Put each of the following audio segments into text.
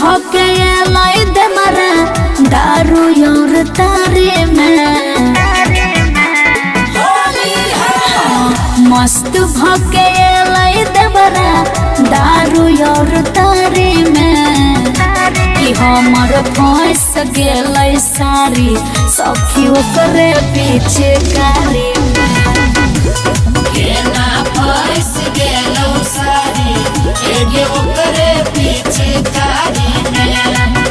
भके लाई दे मरा दारू और तारे में मस्त भके लाई दे मरा दारू और तारे में कि हमर फंस गेलै सारी सखी ओकरे पीछे कारी केना फंस गेलौ सारी एगे ओकरे पीछे कारी में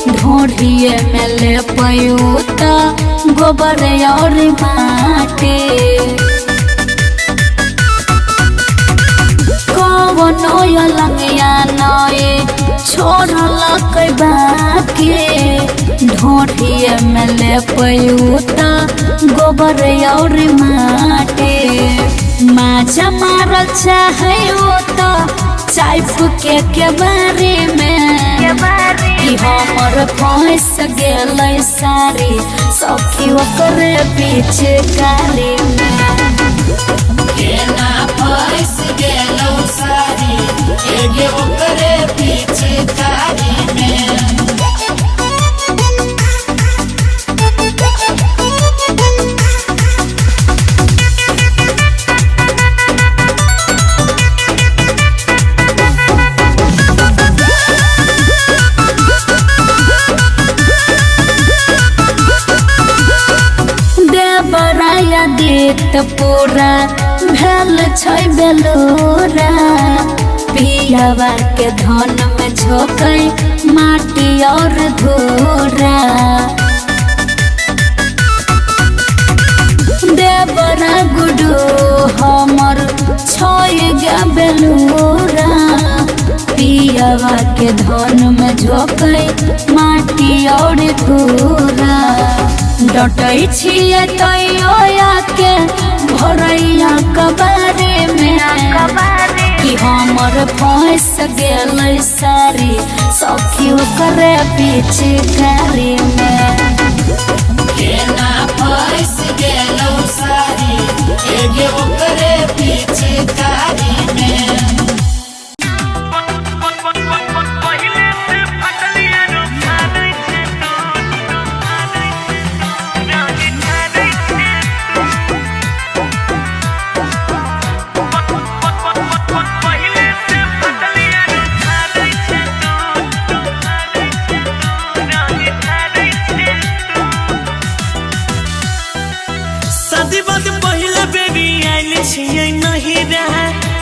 ढोढ़िए में ले पयूता गोबर और माटी कवनो लंगिया नए छोड़लक बाकी ढोढ़िए में ले पयूता गोबर और माटी माचा मारल चाहे तो चाइफ के बारे में कि हमर फंस गेलै सारी सखी ओकरे पीछे कारी में केना फंस गेलौ सारी एगे ओकरे पीछे कारी में देत पूरा भेल छै बेलोरा पियावा के धन में झोंकै माटी और धूरा देवरा गुडू हमर छै गे बेलोरा पियावा के धन में झोंकै माटी और धूरा डटै छियै तैयो आके भरैया कबारे में कि हमर फंस गेलै सारी सखी ओकरे पीछे कारी में केना फंस गेलौ सारी एगे ओकरे पीछे कारी में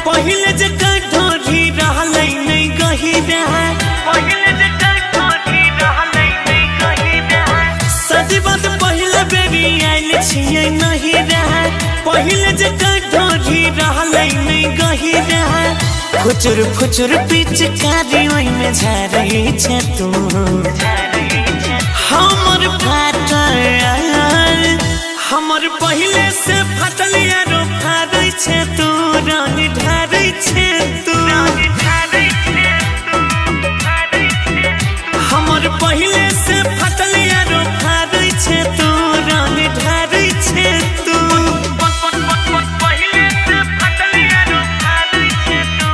पहिले जे ढोरी रहलै नै गही रहा पहिले जे ढोरी रहलै नै गही रहा सदी बात पहिले बेरी आइल छियै नहीं रहा पहिले जे ढोरी रहलै नै गही रहा फुचुर फुचुर पिचकारी ओइ में झारै छै तू हमर फाटल हमर पहिले से फाटल यारो फाड़ै छै तू रंग ढारै छै तू हमर पहिले से फाटल यारो फाड़ै छै तू रंग ढारै छै तू पहिले से फाटल यारो फाड़ै छै तू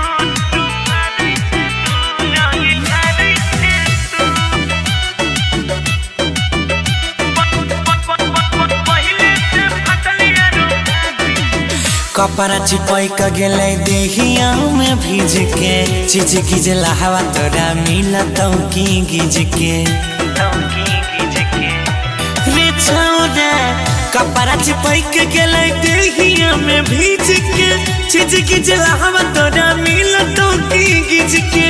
रंग ढारै छै कपड़ा चिपक के गेलै देहिया में भीज के चिच गिजला हवा तोरा मिलतौ की गिज के रे छौड़ा कपड़ा चिपक के गेलै देहिया में भीज के चिच गिजला हवा तोरा मिलतौ की गिज के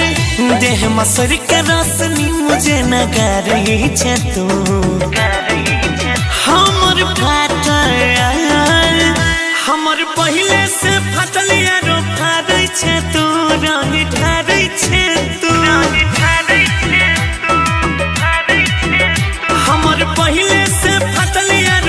देह मसर के रसनी मुझे न गरै छै तू हमर फाटल हमर पहिले से फाटल यारो फाड़ै छै तू रंग ढारै छै तू हमर पहिले से फाटल यारो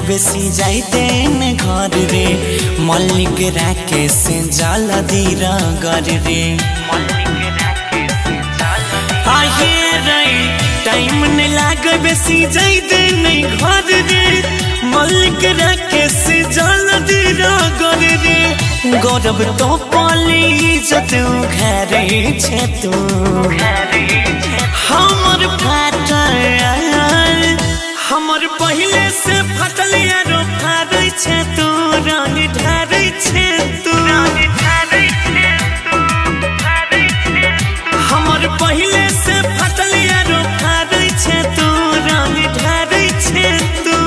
बेसी जाइते न घर रे मल्लिक राके से जल दीर गर रे आहे रे टाइम न लाग बेसी जाइते न घर रे मल्लिक राके से जल दीर गर रे गौरव तो पाली जतु घरे छे तू हमर फाटल हमर पहले से फटल यारो फाड़ै छे तू रंग ढारै छे तू हमर पहले से फटल यारो फाड़ै छे तू रंग ढारै छे तू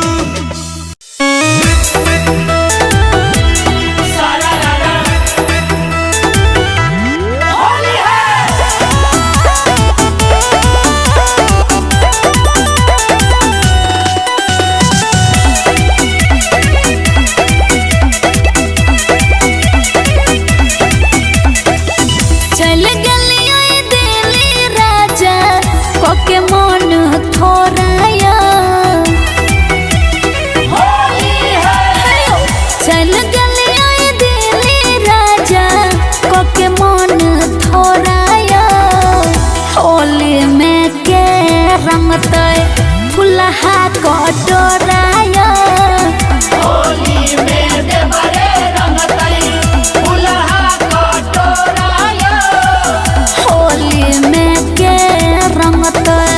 फुलहा कटोराया होली में देवरे रंगतई फुलहा कटोराया होली में के रंगतई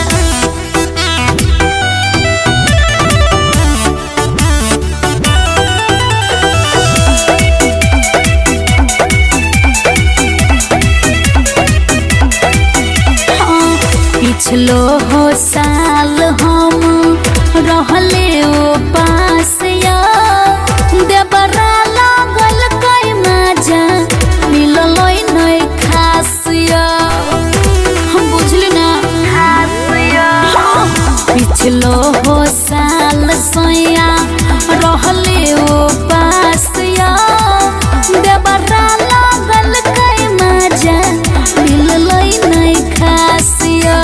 पिछलो हो साल हम रहले ओ पासिया देवरा लागल कई मजा मिललै नै खासिया हम बुझली ना खासिया पिछलो हो साल सैया रहले ओ पासिया देवरा लागल कई मजा मिललै नै खासिया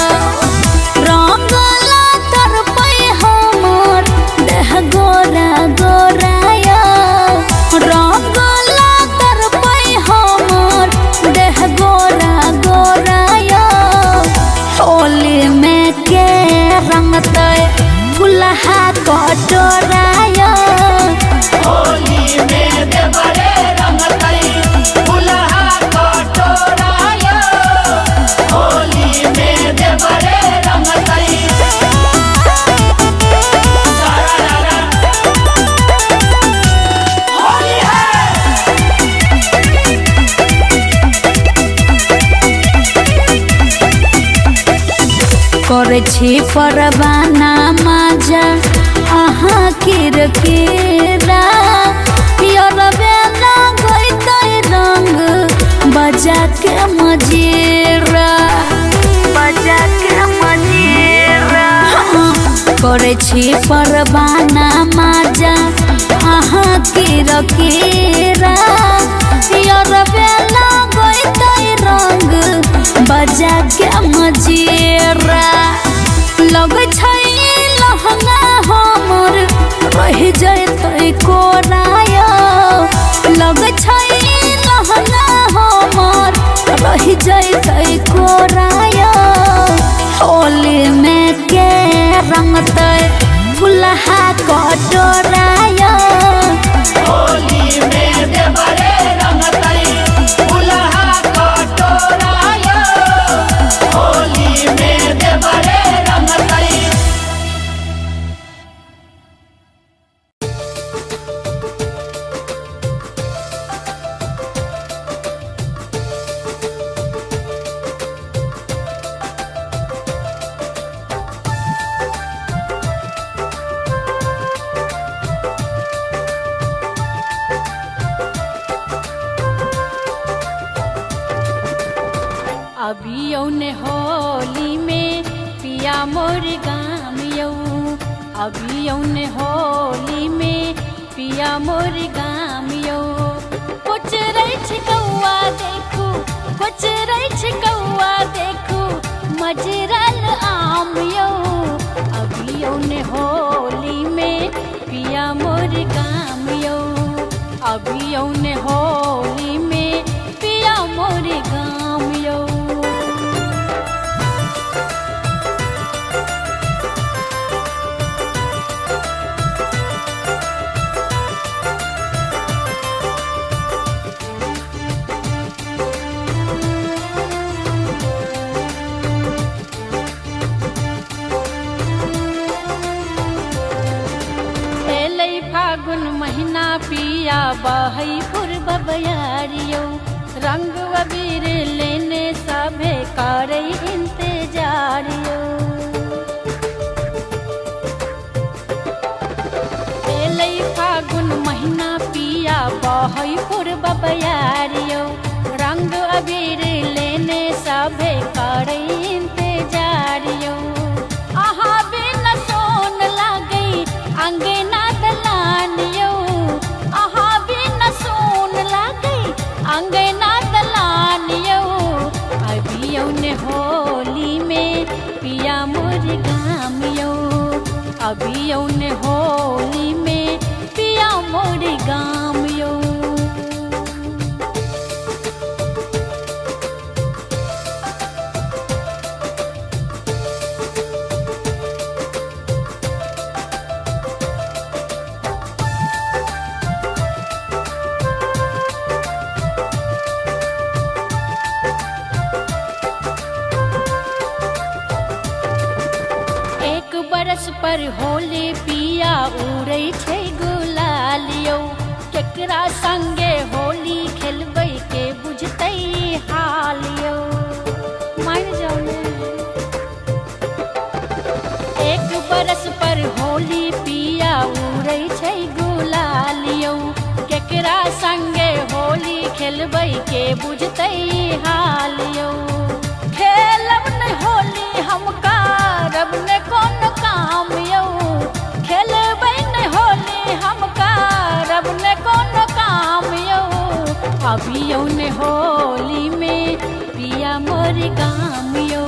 गोरा गोराया रंगला तर पे हमर देह गोरा गोराया होली में के रंगतै फुलहा कटोराया होली में देवरे रंगतै फुलहा कटोराया होली में देवरे रंगतै करे छी परवाना मजा अहाँ किरकिरा पियर बेला गइतै रंग बजा के मजीरा करे छी परवाना मजा अहाँ किरकिरा पियर बेला गइतै रंग बजा के मजीरा लग छै लहंगा हमर रह जैतै कोराया लग छै लहंगा हमर रह जैतै कोराया होली में के रंगतै फुलहा कटोराया होली में देवरे रंगतै फुलहा कटोराया होली में देवरे रंगतै अभी यौने होली में पिया मोर गाम यौ अभी यौने होली में पिया मोर गाम यौ कुछ रैछ कौआ देखू कुछ रैछ कौआ देखू मजरल आम यौ अभी यौने होली में पिया पिया मोर गाम यौ अभी औने होली में पिया मोर गाम यौ। फागुन महीना पिया बहई पूर्व बयारियो रंग अबीर लेने सभे करे इंतजारियो। एलई फागुन महीना पिया बहई पूर्व बयारियो रंग अबीर लेने सभे करे इंतजारियो। आहा बिन सोन लागई अंगना दलानियो आहा बिन सोन लागई अंगना दलानियो अभी औने होली में पिया मोर गाम यौ अभी औने होली में पिया मोर गाम यौ। बरस पर होली पिया उड़ै छै गुलालियो केकरा संगे होली खेलबै के बुझतै हालियो। मान जाओ ने एक बरस पर होली पिया उड़ै छै गुलालियो केकरा संगे होली खेलबै के बुझतै हालियो। खेलब न होली हमका रब ने कौन काम यौ खेलबै न होली हमका रब ने कौन काम यौ अभी औने होली में पिया मोर गाम यौ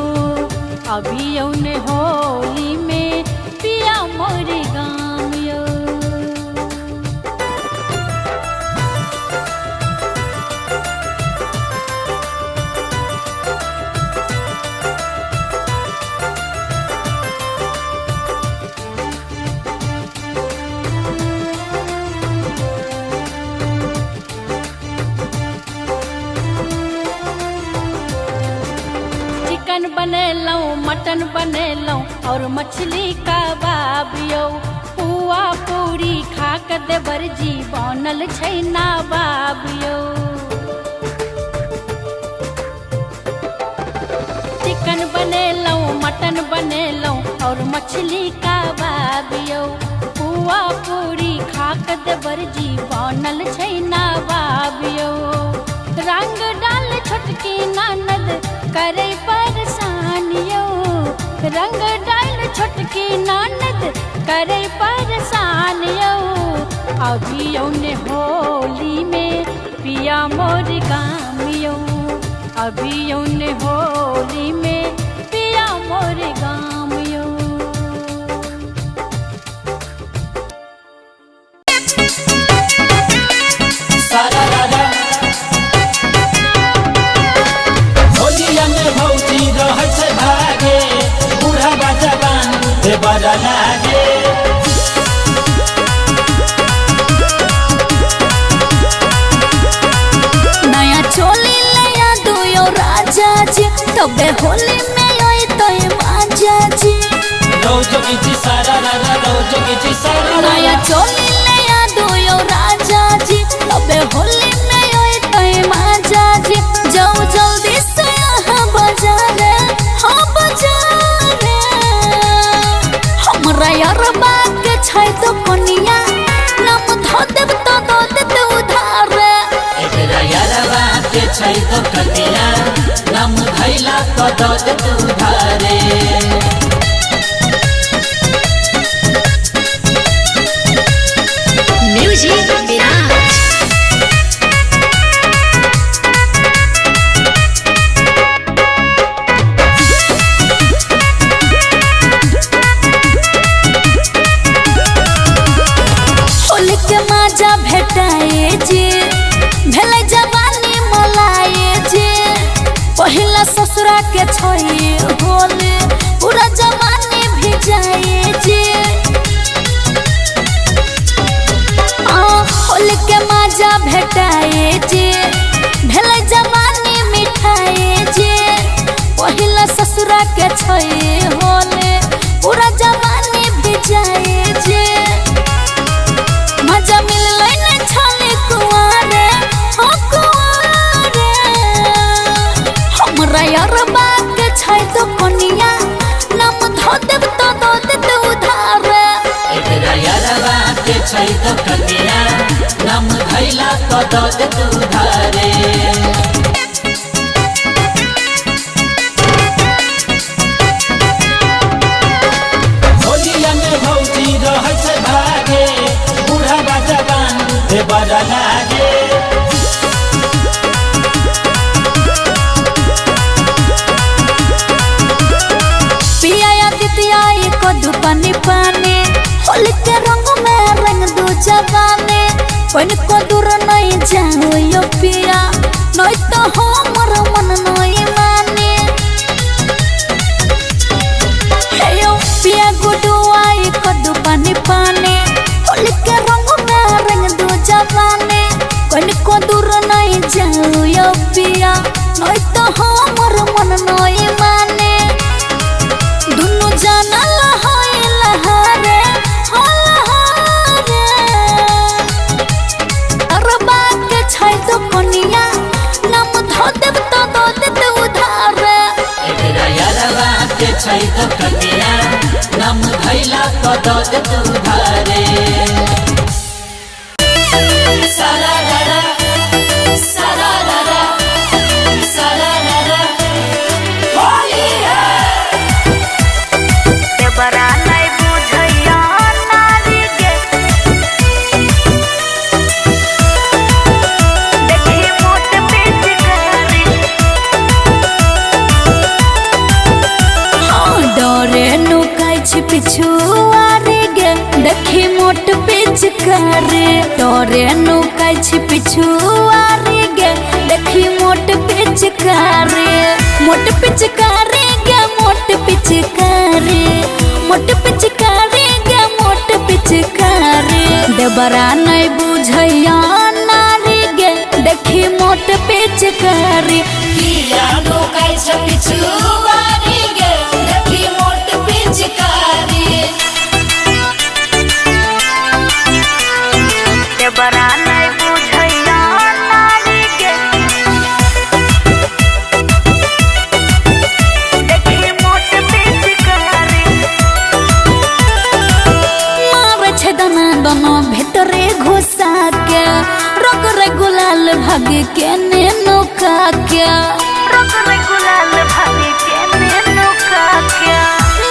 अभी औने होली में पिया मोर गाम यौ। चिकन बनेलौं मटन बनेलौं और मछली कबाब यौ पुआ पूरी खा के देवर जी बनल छै नवाब यौ। चिकन बनेलौं मटन बनेलौं और मछली कबाब यौ पुआ पूरी खा के देवर जी बनल छै नवाब यौ। रंग डाल छोटकी ननद करे परेशान यौ रंग डाल छोटकी ननद करे परेशान यौ अभी औने होली में पिया मोर गाम यौ अभी औने होली में पिया मोर गाम यौ। बड़ा लागे नया चोली ले आ दो यो राजा जी तबे होली में आई तो माजा जी रोजोगी जी सारा रारा रोजोगी जी सारा नया चोली ले आ दो यो राजा जी तबे होली में आई तो माजा जी जाओ जल्दी से यहाँ बाजार हाँ बाजार हमरा यार बाग छै तो कोनिया नाम धो देब तो दो देत उधार एकरा यार बाग छै तो कनिया नाम धैला तो दो देत उधारे। म्यूजिक विराज छोए होले पूरा जवानी भी जाए जे होली के मजा भेटाए जे भेल जवानी मिठाए जे पहिला ससुरा के छोए होले पूरा जवानी भी जाए जे मजा मिललै न छले कुआरे हो कुआरे हमरा यार बात के छै तो कोनिया नाम धो देब तो दो दे उधार एकरा यारवा के छै तो कनिया नाम धैला तो दो दे तू धारे होलिया में भौजी रहै छै भागे बूढ़ा जवान हे बड़ा लागे पिया दितिया को दुपानी पानी होली के रंग में रंग दो जवानी कोन को दूर नहीं जाओ यो पिया नहीं तो हमर मन नहीं माने हे यो पिया गुडू आई को दुपानी पानी होली के रंग में रंग दो जवानी कोन को दूर नहीं जाओ यो पिया नहीं तो हमर मन नहीं माने दुनु जाना लहाय लहारे हो लहारे अरबा के छै तो कोनिया नाम धो देब तो दो दे उधार एकरा यारवा के छै तो कनिया नाम धैला तो दो दे तू धारे सारा रा सारा रा सारा रा होली है बड़ा नहीं बुझैया नारी के देखी मोट पीछ करी डरे नुकाई छी पिछुआरे गे देखी मोट पिचकारी डरे नुकाई छी पिछुआरे गे देखी मोट पिचकारी गे मोट पिचकारी गे मोट पिचकारी देबरा नहीं बुझैया नारी गे देखी मोट पिचकारी किया लोकाई छ पिछुआरी गे देखी मोट पिचकारी बड़ा नहीं बुझैया नारी के देखी मोट पीछ करी मारे छे दाना दाना भीतरे घुसा के रग रे गुलाल भाग के ने नौका के रंग में गुलाल भाभी के मेनू का क्या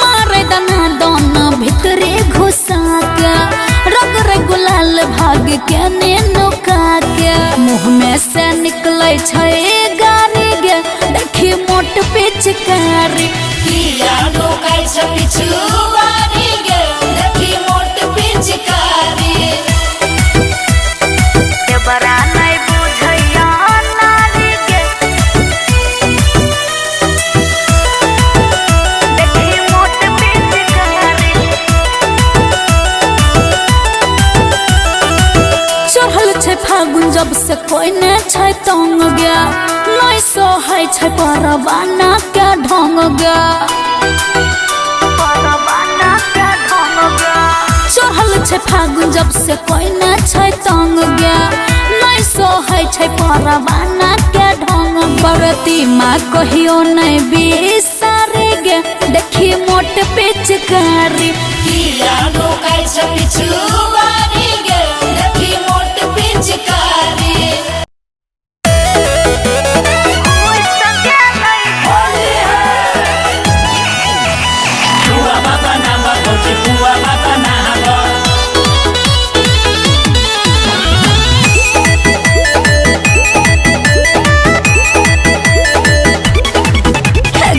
मारे दाना दाना भीतरे घुसा के रग रे गुलाल भाग के ने नौका के मुंह में से निकले छे गारी गे देखी मोट पिचकारी किया लोकाई छ पिछुआरी गे देखी मोट पिचकारी बड़ा नहीं बुझैया नारी के देखी मोट पीछ करी चढ़ल छे फागुन जब से कोई ने छे तंग गया नहीं सोहै छे परवाना के ढंग गया परवाना का ढोंगा चढ़ल छे फागुन जब से कोई ने छे तंग गया नहीं सोहै छे परवाना के ढंग बरती माँ कहियो नहीं बिसारे गे देखी मोट पिचकारी किया लोकाई छ पिछुआरी गे देखी मोट पिचकारी कोई संज्ञा नहीं होली है बुआ बाबा नाम भौजी बुआ बाबा नाम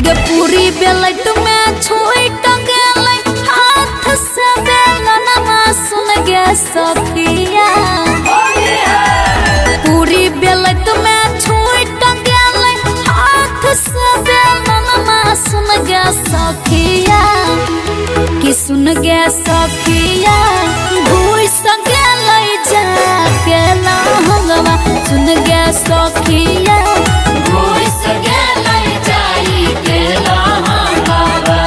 गे पूरी बेलै तुम्हें छोई टंगेलै हाथ से बेलना सुन गे गे सखिया घुस गेलै जाके लहंगवा सुन गे सखिया घुस गेलै जाई के लहंगवा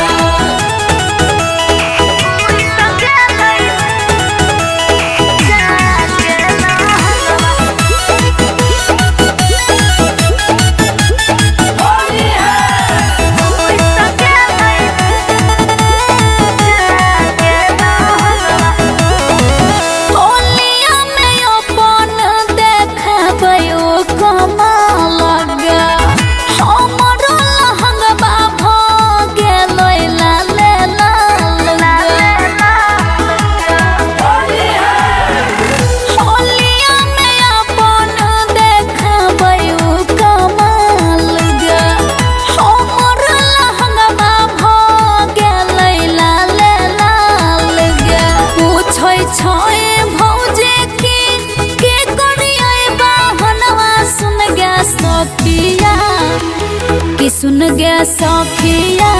सुन गे सखिया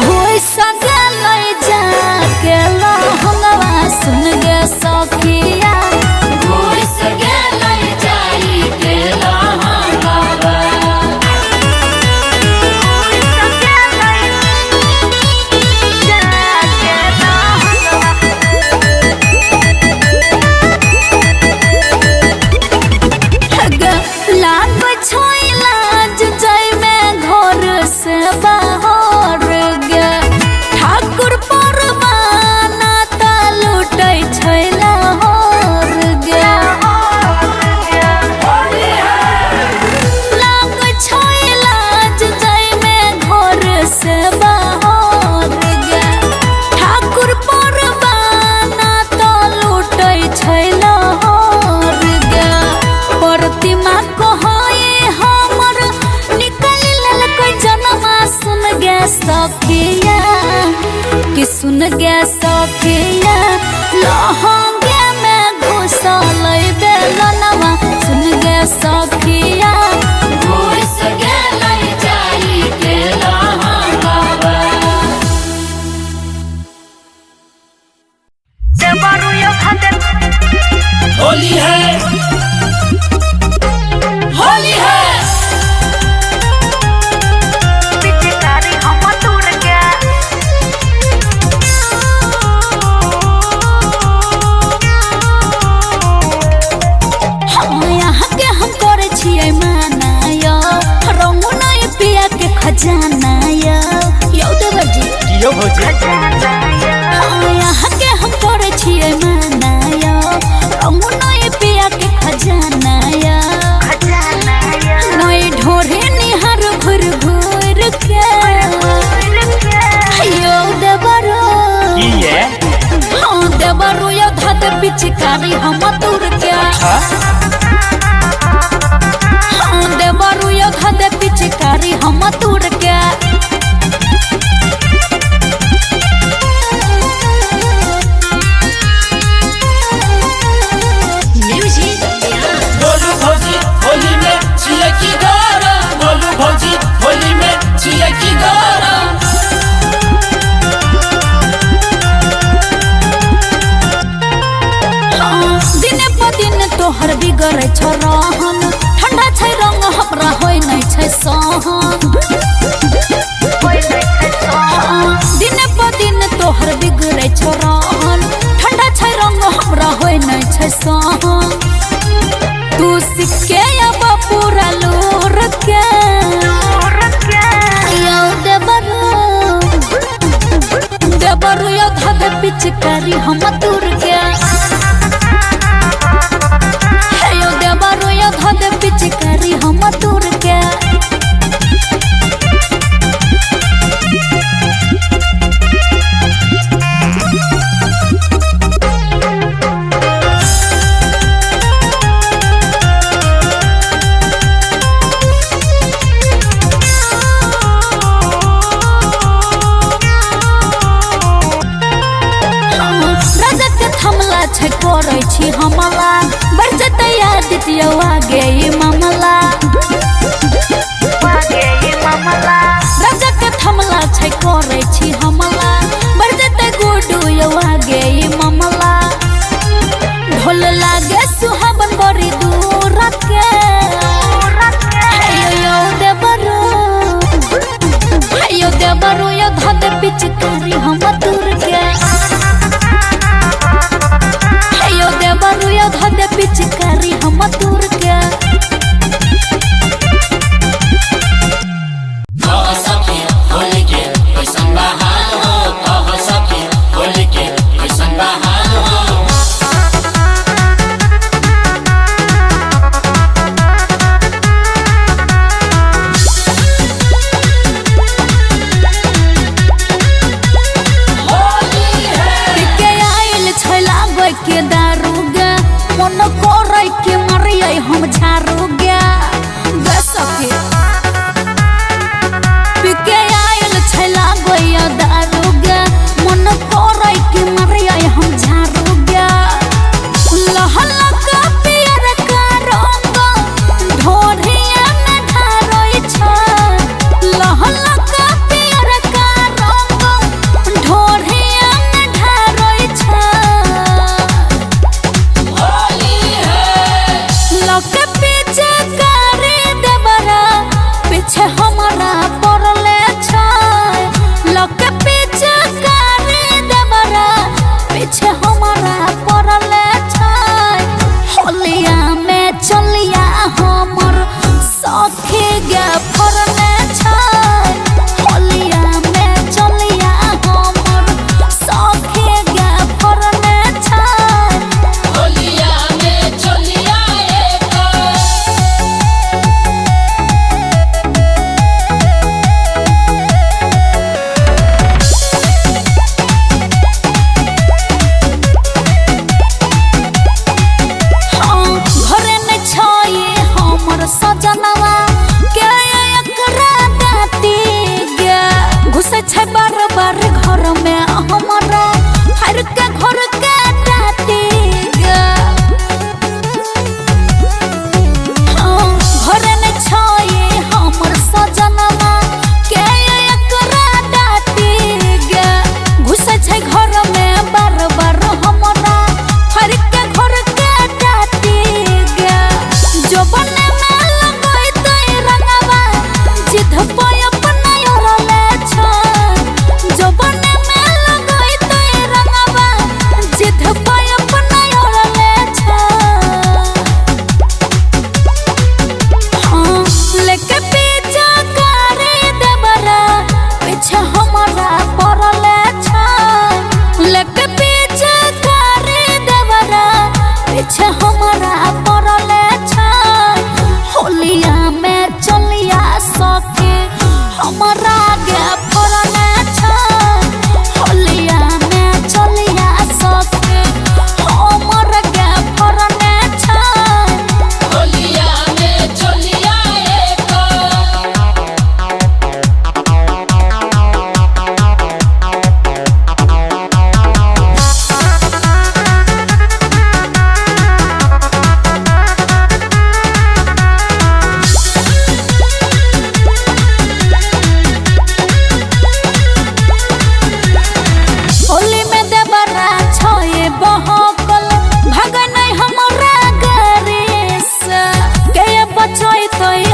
घुस गेलै जाके लहंगवा सुन गे सखिया घुस गेलै जाई के लहंगवा लाग छोई लाज जाय में घर से बाहर गे ठाकुर परवाना ता लुटै छै लहर गे लाग छोई लाज जाय में घर से बाहर गे ठाकुर परवाना ता लुटै छै लहर गे प्रतिमा सखिया कि सुन गे सखिया लहंगे में घुसलै बेलनवा सुन गे सखिया घुस गेलै जाई के लहंगवा होली है होली है खजाना यो देवजी कियो भौजी यहाँ के हम करे छियै माना यो रंगुनई पिया के खजाना नई ढोरे निहार घुर घुर के यो देवरो की ये हाँ देवरो यो धत पिचकारी हम तुर के हाँ देवरो यो धत पिचकारी हम तुर के बोलू भौजी होली में छिए की गरम बोलू भौजी होली में छिए की गरम दिन प दिन तोहर बिगड़े छ रहन ठंडा छै रंग हमरा होय नै छै सहन दिन प दिन तोहर बिगड़े छ रहन ठंडा छै रंग हमरा होय नै छै सहन तू सिक्के अब पूरा लोर के यो देबरू यो धद पिचकारी हम तुर के यो देबरू यो धद पिचकारी हम तुर के छै करै छी हमला बढ़ जतै आदित्य आगे मामला राजा के थमला छै करै छी हमला बढ़ जतै गुडू हमर सजनवा के एकरा दाती गे घुसे छै बार बार घर में हमरा हर के घर के दाती गे घर ने छये हमर सजनवा के एकरा दाती गे घुसे छै घर में बार बार हमरा हर के घर के दाती गे जो बने में लगई तई रंगवा जिध पाय अपना ओरले छ जो बने में लगई तई रंगवा जिध पाय अपना ओरले छ लेके पीछा करे देबरा पीछे हमरा पड़ले छ लेके पीछा करे देबरा पीछे हमरा पड़ले छ होलिया में चलिया सके हमरा गे पड़ले छ होलिया में चलिया सके हमर गे पड़ले छ होलिया में चलिया एको होली में देबरा छये बहकल भाग नहीं हमरा गरेस के बचई तई